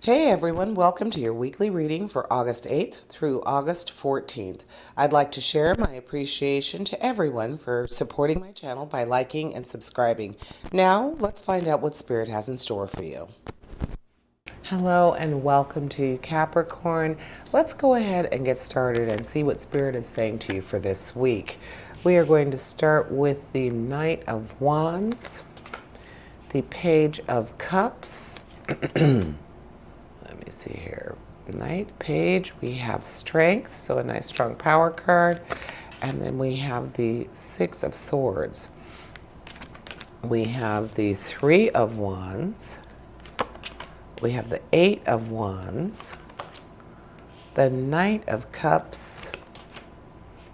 Hey everyone, welcome to your weekly reading for August 8th through August 14th. I'd like to share my appreciation to everyone for supporting my channel by liking and subscribing. Now, let's find out what Spirit has in store for you. Hello and welcome to Capricorn. Let's go ahead and get started and see what Spirit is saying to you for this week. We are going to start with the Knight of Wands, the Page of Cups. Let me see here. Knight, Page, we have Strength, so a nice strong power card. And then we have the Six of Swords. We have the Three of Wands. We have the Eight of Wands. The Knight of Cups.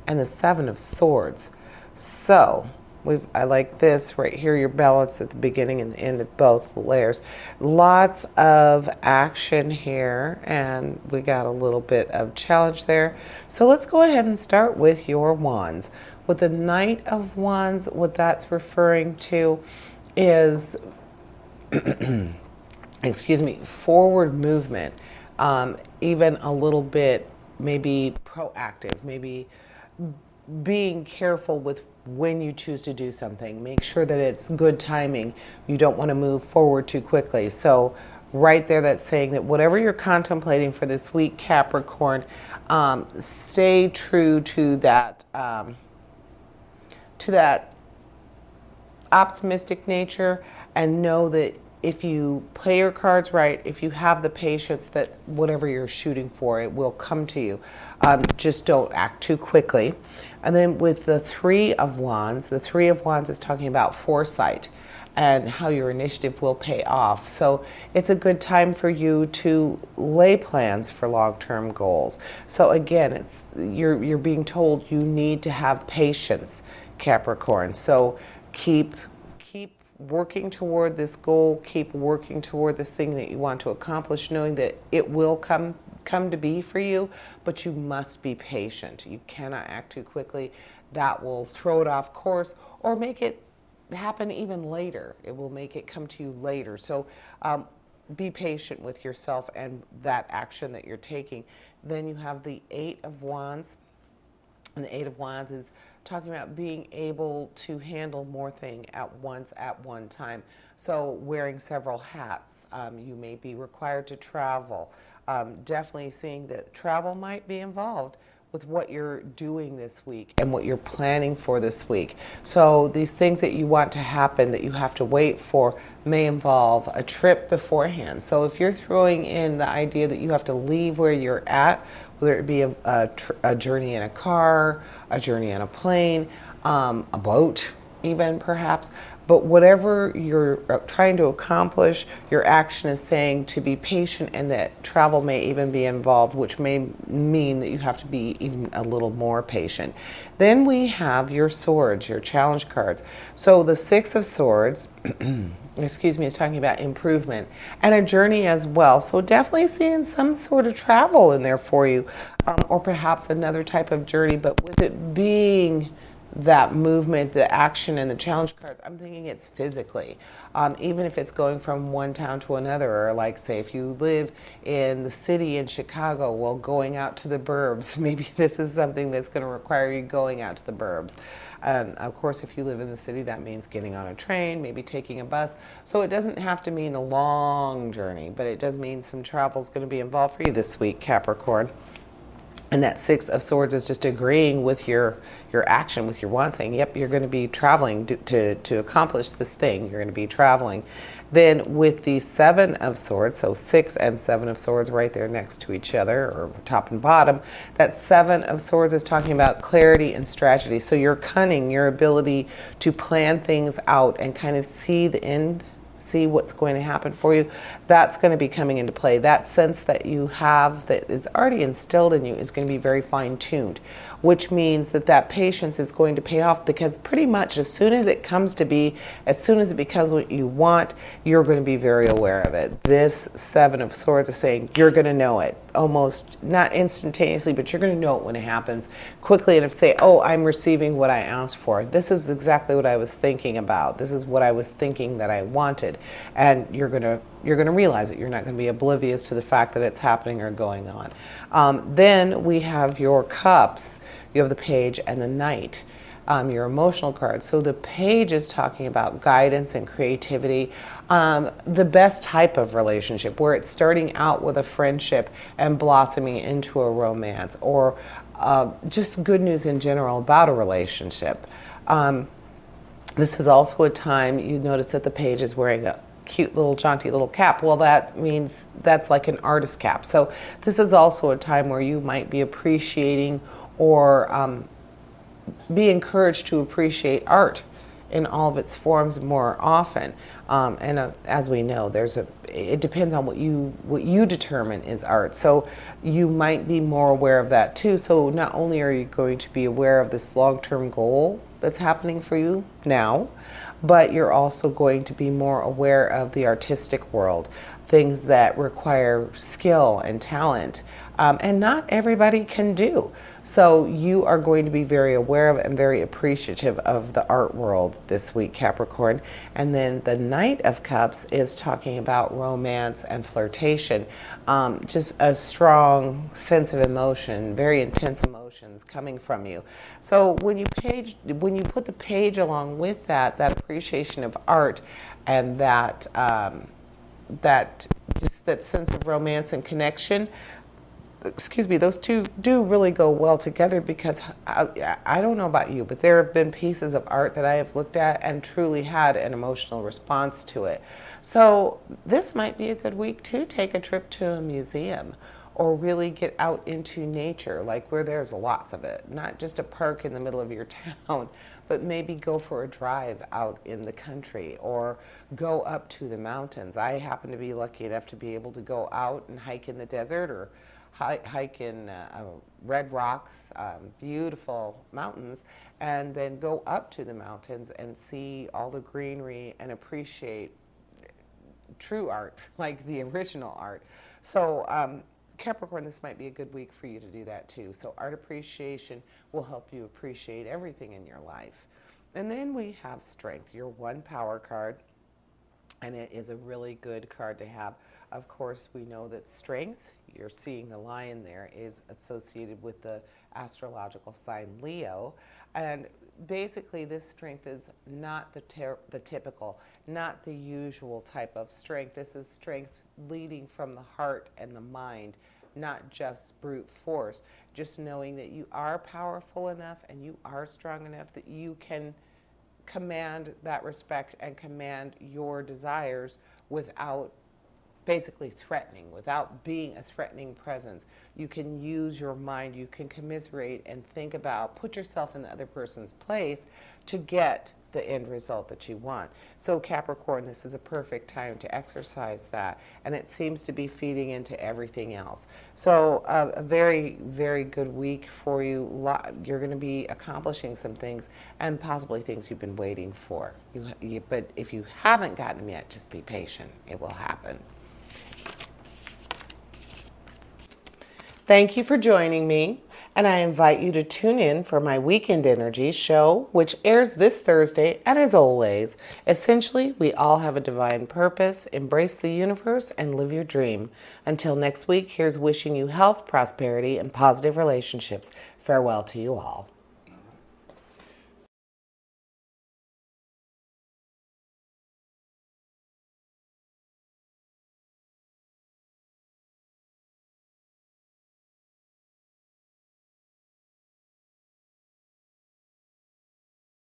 And the Seven of Swords. So, I like this right here, your balance at the beginning and the end of both layers. Lots of action here, and we got a little bit of challenge there. So let's go ahead and start with your wands. With the Knight of Wands, what that's referring to is, excuse me, forward movement, even a little bit maybe proactive, maybe being careful with when you choose to do something. Make sure that it's good timing. You don't want to move forward too quickly. So right there, that's saying that whatever you're contemplating for this week, Capricorn, stay true to that optimistic nature, and know that if you play your cards right, if you have the patience, that whatever you're shooting for, it will come to you. Just don't act too quickly. And then with the Three of Wands, the Three of Wands is talking about foresight and how your initiative will pay off. So it's a good time for you to lay plans for long-term goals. So again, you're being told you need to have patience, Capricorn. So keep working toward this goal, keep working toward this thing that you want to accomplish, knowing that it will come to be for you, but you must be patient. You cannot act too quickly. That will throw it off course or make it happen even later. It will make it come to you later. So be patient with yourself and that action that you're taking. Then you have the Eight of Wands. And the Eight of Wands is talking about being able to handle more things at once at one time. So wearing several hats. You may be required to travel. Definitely seeing that travel might be involved with what you're doing this week and what you're planning for this week. So these things that you want to happen that you have to wait for may involve a trip beforehand. So if you're throwing in the idea that you have to leave where you're at, whether it be a journey in a car, a journey on a plane, a boat even perhaps, but whatever you're trying to accomplish, your action is saying to be patient, and that travel may even be involved, which may mean that you have to be even a little more patient. Then we have your swords, your challenge cards. So the Six of Swords, excuse me, is talking about improvement and a journey as well. So definitely seeing some sort of travel in there for you, or perhaps another type of journey, but with it being that movement, the action, and the challenge cards, I'm thinking it's physically. Even if it's going from one town to another, or like say if you live in the city in Chicago, well, going out to the burbs, maybe this is something that's going to require you going out to the burbs. Of course, if you live in the city, that means getting on a train, maybe taking a bus. So it doesn't have to mean a long journey, but it does mean some travel is going to be involved for you this week, Capricorn. And that Six of Swords is just agreeing with your action, with your want, saying, yep, you're going to be traveling to accomplish this thing. You're going to be traveling. Then with the Seven of Swords, so Six and Seven of Swords right there next to each other, or top and bottom, that Seven of Swords is talking about clarity and strategy. So your cunning, your ability to plan things out and kind of see the end, see what's going to happen for you, that's going to be coming into play. That sense that you have that is already instilled in you is going to be very fine-tuned, which means that that patience is going to pay off, because pretty much as soon as it comes to be, as soon as it becomes what you want, you're going to be very aware of it. This Seven of Swords is saying you're going to know it, almost not instantaneously, but you're going to know it when it happens quickly, and if say, oh, I'm receiving what I asked for. This is exactly what I was thinking about. This is what I was thinking that I wanted, and you're going to you're going to realize it. You're not going to be oblivious to the fact that it's happening or going on. Then we have your cups. You have the page and the knight, your emotional card. So the page is talking about guidance and creativity, the best type of relationship, where it's starting out with a friendship and blossoming into a romance, or just good news in general about a relationship. This is also a time, you notice that the page is wearing a cute little jaunty little cap. Well, that means that's like an artist cap. So this is also a time where you might be appreciating or be encouraged to appreciate art in all of its forms more often. As we know, it depends on what you determine is art. So you might be more aware of that too. So not only are you going to be aware of this long-term goal that's happening for you now, but you're also going to be more aware of the artistic world, things that require skill and talent, and not everybody can do. So you are going to be very aware of and very appreciative of the art world this week, Capricorn. And then the Knight of Cups is talking about romance and flirtation, just a strong sense of emotion, very intense emotions coming from you. So when you put the page along with that appreciation of art and that sense of romance and connection, those two do really go well together, because I don't know about you, but there have been pieces of art that I have looked at and truly had an emotional response to it. So this might be a good week to take a trip to a museum, or really get out into nature, like where there's lots of it, not just a park in the middle of your town, but maybe go for a drive out in the country, or go up to the mountains. I happen to be lucky enough to be able to go out and hike in the desert, or hike in red rocks, beautiful mountains, and then go up to the mountains and see all the greenery and appreciate true art, like the original art. So Capricorn, this might be a good week for you to do that too. So art appreciation will help you appreciate everything in your life. And then we have Strength, your one power card, and it is a really good card to have. Of course, we know that strength, you're seeing the lion there, is associated with the astrological sign Leo. And basically this strength is not the typical, not the usual type of strength. This is strength leading from the heart and the mind, not just brute force. Just knowing that you are powerful enough and you are strong enough that you can command that respect and command your desires without basically threatening, without being a threatening presence. You can use your mind, you can commiserate and think about, put yourself in the other person's place to get the end result that you want. So Capricorn, this is a perfect time to exercise that, and it seems to be feeding into everything else. So a very, very good week for you. You're going to be accomplishing some things, and possibly things you've been waiting for. But if you haven't gotten them yet, just be patient. It will happen. Thank you for joining me, and I invite you to tune in for my Weekend Energy show, which airs this Thursday. And as always, essentially, we all have a divine purpose. Embrace the universe and live your dream. Until next week, here's wishing you health, prosperity, and positive relationships. Farewell to you all.